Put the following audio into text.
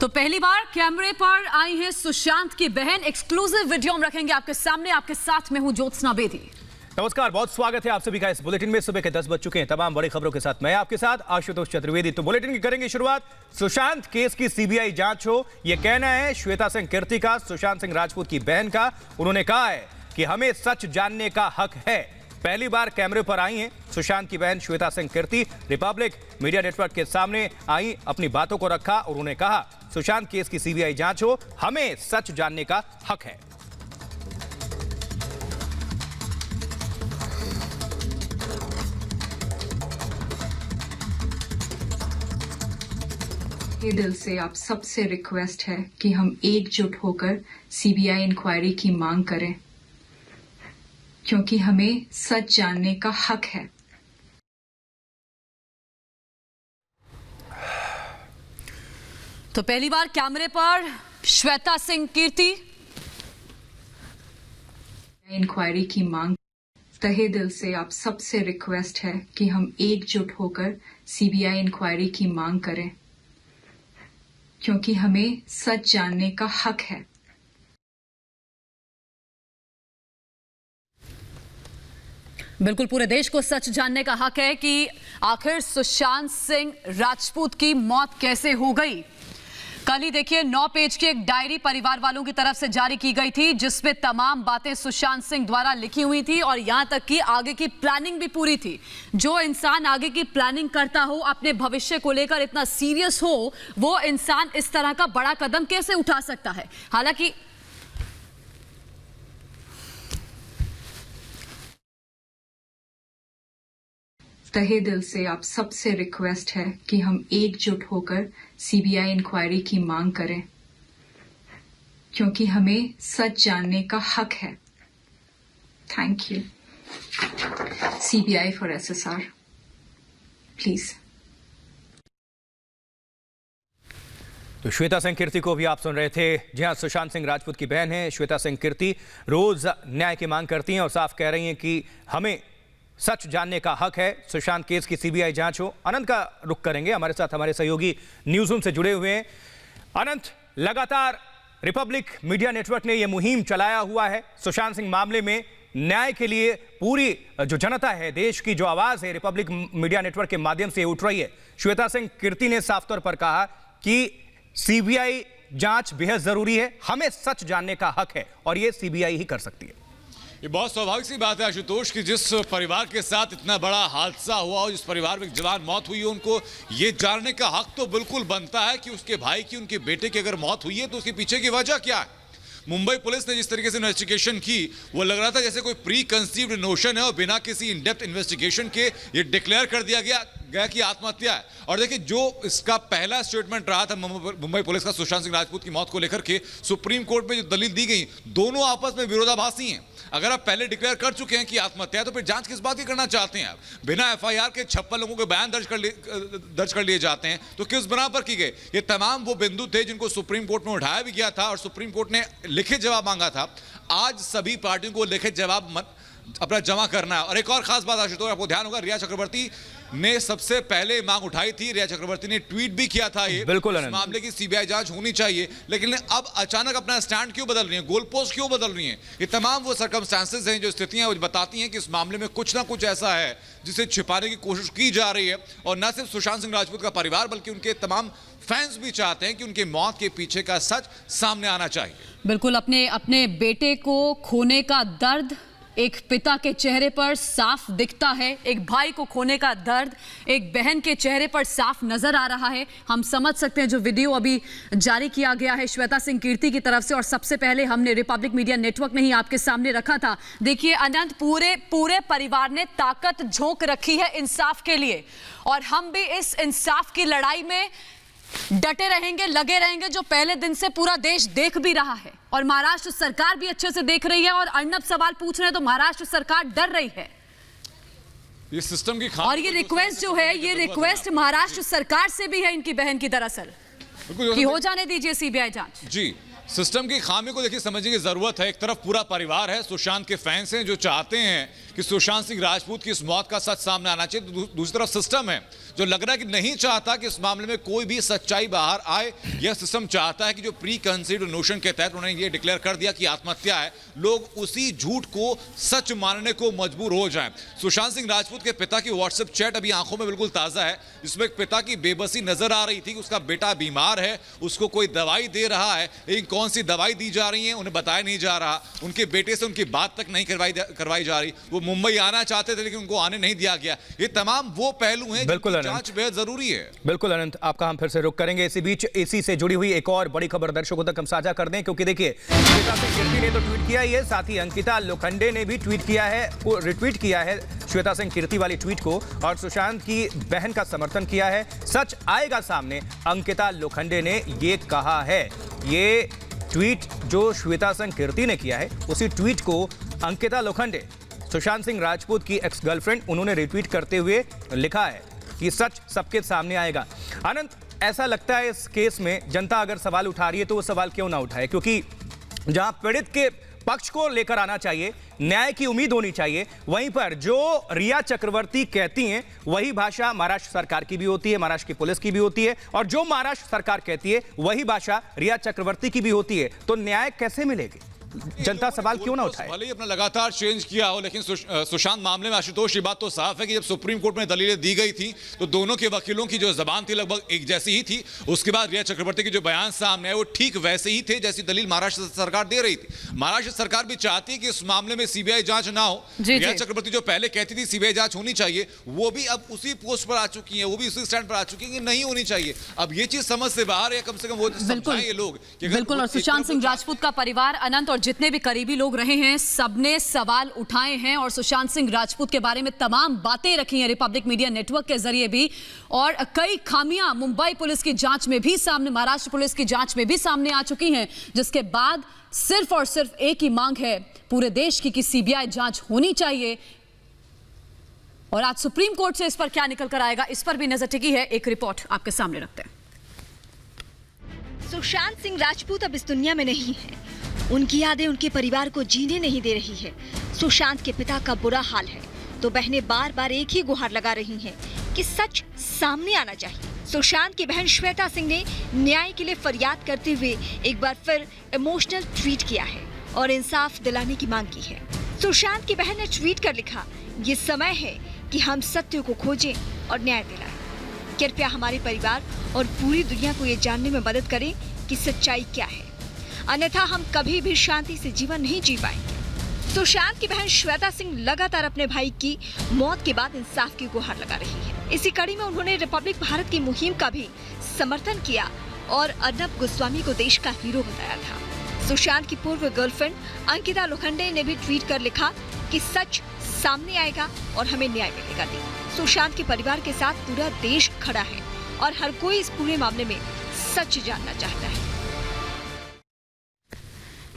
तो पहली बार कैमरे पर आई है सुशांत की बहन। एक्सक्लूसिव वीडियो हम रखेंगे आपके सामने। आपके साथ में हूं ज्योत्सना बेदी। नमस्कार, बहुत स्वागत है आप सभी का इस बुलेटिन में। सुबह के 10 बज चुके हैं। तमाम बड़ी खबरों के साथ मैं आपके साथ आशुतोष चतुर्वेदी। तो बुलेटिन की करेंगे शुरुआत। सुशांत केस की सीबीआई जांच हो, यह कहना है श्वेता सिंह कीर्ति का, सुशांत सिंह राजपूत की बहन का। उन्होंने कहा है कि हमें सच जानने का हक है। पहली बार कैमरे पर आई हैं सुशांत की बहन श्वेता सिंह कीर्ति। रिपब्लिक मीडिया नेटवर्क के सामने आई, अपनी बातों को रखा और उन्होंने कहा सुशांत केस की सीबीआई जांच हो, हमें सच जानने का हक है। ये दिल से आप सबसे रिक्वेस्ट है कि हम एकजुट होकर सीबीआई इंक्वायरी की मांग करें, क्योंकि हमें सच जानने का हक है। तो पहली बार कैमरे पर श्वेता सिंह कीर्ति। इंक्वायरी की मांग, तहे दिल से आप सबसे रिक्वेस्ट है कि हम एकजुट होकर सीबीआई इंक्वायरी की मांग करें, क्योंकि हमें सच जानने का हक है। बिल्कुल, पूरे देश को सच जानने का हक है कि आखिर सुशांत सिंह राजपूत की मौत कैसे हो गई। कल ही देखिए 9 पेज की एक डायरी परिवार वालों की तरफ से जारी की गई थी, जिसमें तमाम बातें सुशांत सिंह द्वारा लिखी हुई थी और यहां तक कि आगे की प्लानिंग भी पूरी थी। जो इंसान आगे की प्लानिंग करता हो, अपने भविष्य को लेकर इतना सीरियस हो, वो इंसान इस तरह का बड़ा कदम कैसे उठा सकता है। हालांकि तहे दिल से आप सबसे रिक्वेस्ट है कि हम एकजुट होकर सीबीआई इंक्वायरी की मांग करें, क्योंकि हमें सच जानने का हक है। Thank you CBI for SSR, please. तो श्वेता सिंह कीर्ति को भी आप सुन रहे थे। जी हां, सुशांत सिंह राजपूत की बहन है श्वेता सिंह कीर्ति। रोज न्याय की मांग करती हैं और साफ कह रही हैं कि हमें सच जानने का हक है। सुशांत केस की सीबीआई जांच हो। अनंत का रुख करेंगे, हमारे साथ हमारे सहयोगी न्यूज़ रूम से जुड़े हुए हैं। अनंत, लगातार रिपब्लिक मीडिया नेटवर्क ने यह मुहिम चलाया हुआ है सुशांत सिंह मामले में। न्याय के लिए पूरी जो जनता है, देश की जो आवाज़ है, रिपब्लिक मीडिया नेटवर्क के माध्यम से उठ रही है। श्वेता सिंह कीर्ति ने साफ तौर पर कहा कि सीबीआई जांच बेहद जरूरी है, हमें सच जानने का हक है और यह सीबीआई ही कर सकती है। ये बहुत स्वाभाविक सी बात है आशुतोष कि जिस परिवार के साथ इतना बड़ा हादसा हुआ और जिस परिवार में एक जवान मौत हुई है, उनको ये जानने का हक तो बिल्कुल बनता है कि उसके भाई की, उनके बेटे की अगर मौत हुई है तो उसके पीछे की वजह क्या है। मुंबई पुलिस ने जिस तरीके से इन्वेस्टिगेशन की, वो लग रहा था जैसे कोई प्री कंसीव्ड नोशन है और बिना किसी इन डेप्थ इन्वेस्टिगेशन के ये डिक्लेयर कर दिया गया कि आत्महत्या है। और देखिए, जो इसका पहला स्टेटमेंट रहा था मुंबई पुलिस का सुशांत सिंह राजपूत की मौत को लेकर के, सुप्रीम कोर्ट में जो दलील दी गई, दोनों आपस में विरोधाभासी हैं। अगर आप पहले डिक्लेयर कर चुके हैं कि आत्महत्या है, तो फिर जांच किस बात की करना चाहते हैं आप। बिना एफआईआर के 56 लोगों के बयान दर्ज कर लिए जाते हैं, तो किस बना पर की गई। ये तमाम वो बिंदु थे जिनको सुप्रीम कोर्ट में उठाया भी गया था और सुप्रीम कोर्ट ने लिखित जवाब मांगा था। आज सभी पार्टियों को लिखित जवाब अपना जमा करना है। और एक और खास बात आशुतोष, आपको ध्यान होगा, रिया चक्रवर्ती ने सबसे पहले मांग उठाई थी। रिया चक्रवर्ती ने ट्वीट भी किया था ये बिल्कुल इस मामले की सीबीआई जांच होनी चाहिए, लेकिन अब अचानक अपना स्टैंड क्यों बदल रही है, गोल पोस्ट क्यों बदल रही है। ये तमाम वो सर्कमस्टांसेस हैं, जो स्थितियां बताती हैं कि इस मामले में कुछ ना कुछ ऐसा है जिसे छिपाने की कोशिश की जा रही है। और न सिर्फ सुशांत सिंह राजपूत का परिवार, बल्कि उनके तमाम फैंस भी चाहते हैं कि उनके मौत के पीछे का सच सामने आना चाहिए। बिल्कुल, अपने बेटे को खोने का दर्द एक पिता के चेहरे पर साफ दिखता है। एक भाई को खोने का दर्द एक बहन के चेहरे पर साफ नजर आ रहा है। हम समझ सकते हैं जो वीडियो अभी जारी किया गया है श्वेता सिंह कीर्ति की तरफ से, और सबसे पहले हमने रिपब्लिक मीडिया नेटवर्क ने ही आपके सामने रखा था। देखिए अनंत, पूरे परिवार ने ताकत झोंक रखी है इंसाफ के लिए, और हम भी इस इंसाफ की लड़ाई में डटे रहेंगे, लगे रहेंगे, जो पहले दिन से पूरा देश देख भी रहा है और महाराष्ट्र सरकार भी अच्छे से देख रही है। और अर्नब सवाल पूछ रहे हैं तो महाराष्ट्र सरकार डर रही है। ये सिस्टम की और ये रिक्वेस्ट जो है, ये रिक्वेस्ट महाराष्ट्र सरकार से भी है इनकी बहन की, दरअसल कि हो जाने दीजिए सीबीआई जांच। जी, सिस्टम की खामी को देखिए समझने की जरूरत है। एक तरफ पूरा परिवार है, सुशांत के फैंस हैं जो चाहते हैं कि सुशांत सिंह राजपूत की इस मौत का सच सामने आना चाहिए। तो दूसरी तरफ सिस्टम है जो लग रहा है कि नहीं चाहता कि इस मामले में कोई भी सच्चाई बाहर आए। यह सिस्टम चाहता है कि जो प्री कंसीड नोशन के तहत उन्होंने ये डिक्लेयर कर दिया कि आत्महत्या है, लोग उसी झूठ को सच मानने को मजबूर हो जाएं। सुशांत सिंह राजपूत के पिता की व्हाट्सएप चैट अभी आंखों में बिल्कुल ताजा है, जिसमें एक पिता की बेबसी नजर आ रही थी कि उसका बेटा बीमार है, उसको कोई दवाई दे रहा है, लेकिन कौन सी दवाई दी जा रही है उन्हें बताया नहीं जा रहा। उनके बेटे से उनकी बात तक नहीं करवाई जा रही। वो मुंबई आना चाहते थे लेकिन उनको आने नहीं दिया गया। ये तमाम वो पहलू हैं जिनकी जांच बेहद जरूरी है। बिल्कुल अनंत, आपका हम फिर से रुख करेंगे। इसी बीच इसी से जुड़ी हुई एक और बड़ी खबर दर्शकों तक हम साझा कर दें, क्योंकि देखिए श्वेता सिंह कीर्ति ने तो ट्वीट किया ही है, साथ ही अंकिता लोखंडे ने भी ट्वीट किया है, रिट्वीट किया है श्वेता सिंह कीर्ति वाली ट्वीट को और सुशांत की बहन का समर्थन किया है। सच आएगा सामने, अंकिता लोखंडे ने ये कहा है। ये ट्वीट जो श्वेता सिंह कीर्ति ने किया है, उसी ट्वीट को अंकिता लोखंडे, सुशांत सिंह राजपूत की एक्स गर्लफ्रेंड, उन्होंने रिट्वीट करते हुए लिखा है कि सच सबके सामने आएगा। अनंत, ऐसा लगता है इस केस में जनता अगर सवाल उठा रही है तो वो सवाल क्यों ना उठाए, क्योंकि जहां पीड़ित के पक्ष को लेकर आना चाहिए, न्याय की उम्मीद होनी चाहिए, वहीं पर जो रिया चक्रवर्ती कहती हैं वही भाषा महाराष्ट्र सरकार की भी होती है, महाराष्ट्र की पुलिस की भी होती है, और जो महाराष्ट्र सरकार कहती है वही भाषा रिया चक्रवर्ती की भी होती है। तो न्याय कैसे मिलेगी? जनता सवाल क्यों ना उठाए? भले ही अपना लगातार चेंज किया हो, लेकिन सुशांत मामले में आशुतोष ये बात तो साफ है कि जब सुप्रीम कोर्ट में दलीलें दी गई थी तो दोनों के वकीलों की जो जबान थी लगभग एक जैसी ही थी। उसके बाद रिया चक्रवर्ती के जो बयान सामने आए वो ठीक वैसे ही थे जैसी दलील महाराष्ट्र सरकार दे रही थी। महाराष्ट्र सरकार भी चाहती है कि इस मामले में सीबीआई जांच ना हो। रिया चक्रवर्ती जो पहले कहती थी सीबीआई जांच होनी चाहिए, वो भी अब उसी पोस्ट पर आ चुकी है, वो भी उसी स्टैंड पर आ चुकी है कि नहीं होनी चाहिए। अब ये चीज समझ से बाहर है, कम से कम वो समझाएं ये लोग। बिल्कुल, और सुशांत सिंह राजपूत का परिवार, अनंत और जितने भी करीबी लोग रहे हैं, सबने सवाल उठाए हैं और सुशांत सिंह राजपूत के बारे में तमाम बातें रखी हैं रिपब्लिक मीडिया नेटवर्क के जरिए भी, और कई खामियां मुंबई पुलिस की जांच में भी सामने, महाराष्ट्र पुलिस की जांच में भी सामने आ चुकी हैं, जिसके बाद सिर्फ और सिर्फ एक ही मांग है पूरे देश की कि सीबीआई जांच होनी चाहिए। और आज सुप्रीम कोर्ट से इस पर क्या निकल कर आएगा, इस पर भी नजर टिकी है। एक रिपोर्ट आपके सामने रखते हैं। सुशांत सिंह राजपूत अब इस दुनिया में नहीं है, उनकी यादें उनके परिवार को जीने नहीं दे रही है। सुशांत के पिता का बुरा हाल है तो बहनें बार बार एक ही गुहार लगा रही हैं कि सच सामने आना चाहिए। सुशांत की बहन श्वेता सिंह ने न्याय के लिए फरियाद करते हुए एक बार फिर इमोशनल ट्वीट किया है और इंसाफ दिलाने की मांग की है। सुशांत की बहन ने ट्वीट कर लिखा, ये समय है कि हम सत्य को खोजें और न्याय दिलाएं। कृपया हमारे परिवार और पूरी दुनिया को ये जानने में मदद करें कि सच्चाई क्या है, अन्यथा हम कभी भी शांति से जीवन नहीं जी पाएंगे। सुशांत की बहन श्वेता सिंह लगातार अपने भाई की मौत के बाद इंसाफ की गुहार लगा रही है। इसी कड़ी में उन्होंने रिपब्लिक भारत की मुहिम का भी समर्थन किया और अर्नब गोस्वामी को देश का हीरो बताया था। सुशांत की पूर्व गर्लफ्रेंड अंकिता लोखंडे ने भी ट्वीट कर लिखा कि सच सामने आएगा और हमें न्याय मिलेगा। सुशांत के परिवार के साथ पूरा देश खड़ा है और हर कोई इस पूरे मामले में सच जानना चाहता है।